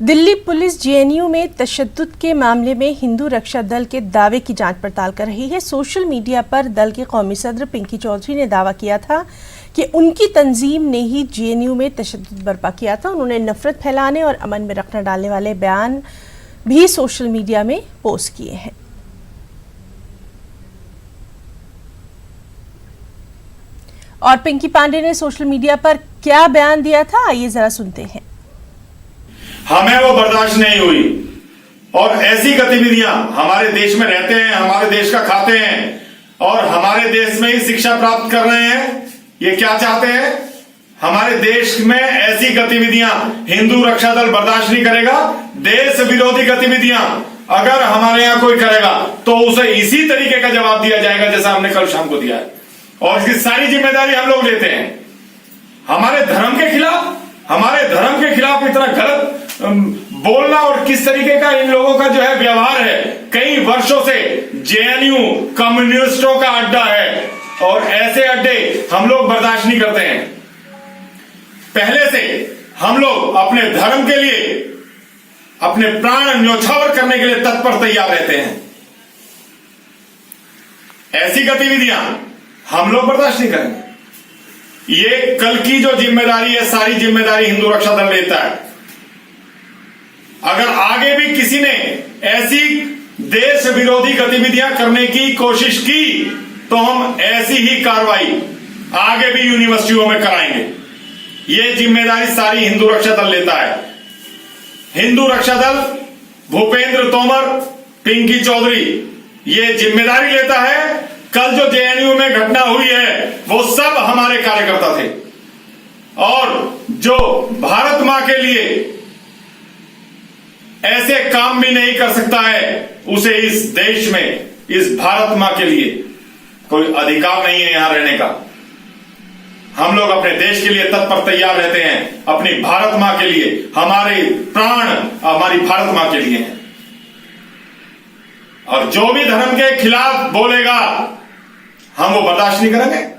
Delhi police JNU में तशद्दुद के मामले में हिंदू रक्षा दल के दावे की जांच पड़ताल कर रही है। सोशल मीडिया पर दल के कौमी सदर पिंकी चौधरी ने दावा किया था कि उनकी तंजीम ने ही जेएनयू में तशद्दुद बर्पा किया था। उन्होंने नफरत फैलाने और अमन में रखना डालने वाले बयान भी सोशल मीडिया में पोस्ट किए हैं। और पिंकी पांडे ने सोशल मीडिया पर क्या बयान दिया था, आइए जरा सुनते हैं। हमें वो बर्दाश्त नहीं हुई और ऐसी गतिविधियां हमारे देश में रहते हैं, हमारे देश का खाते हैं और हमारे देश में ही शिक्षा प्राप्त कर रहे हैं। ये क्या चाहते हैं? हमारे देश में ऐसी गतिविधियां हिंदू रक्षा दल बर्दाश्त नहीं करेगा। देश विरोधी गतिविधियां अगर हमारे यहां कोई करेगा तो उसे इसी तरीके का जवाब दिया जाएगा जैसा हमने कल शाम को दिया है और इसकी सारी जिम्मेदारी हम लोग लेते हैं। हमारे धर्म के खिलाफ इतना गलत बोलना और किस तरीके का इन लोगों का जो है व्यवहार है। कई वर्षों से जेएनयू कम्युनिस्टों का अड्डा है और ऐसे अड्डे हम लोग बर्दाश्त नहीं करते हैं। पहले से हम लोग अपने धर्म के लिए अपने प्राण न्यौछावर करने के लिए तत्पर तैयार रहते हैं। ऐसी गतिविधियां हम लोग बर्दाश्त नहीं करेंगे। ये कल की जो जिम्मेदारी है, सारी जिम्मेदारी हिंदू रक्षा दल लेता है। अगर आगे भी किसी ने ऐसी देश विरोधी गतिविधियां करने की कोशिश की तो हम ऐसी ही कार्रवाई आगे भी यूनिवर्सिटियों में कराएंगे। ये जिम्मेदारी सारी हिंदू रक्षा दल लेता है। हिंदू रक्षा दल, भूपेंद्र तोमर, पिंकी चौधरी ये जिम्मेदारी लेता है। कल जो जेएनयू में घटना हुई है वो सब हमारे कार्यकर्ता थे और जो भारत मां के लिए ऐसे काम भी नहीं कर सकता है उसे इस देश में, इस भारत मां के लिए कोई अधिकार नहीं है यहां रहने का। हम लोग अपने देश के लिए तत्पर तैयार रहते हैं, अपनी भारत मां के लिए। हमारे प्राण हमारी भारत मां के लिए हैं और जो भी धर्म के खिलाफ बोलेगा हम वो बर्दाश्त नहीं करेंगे।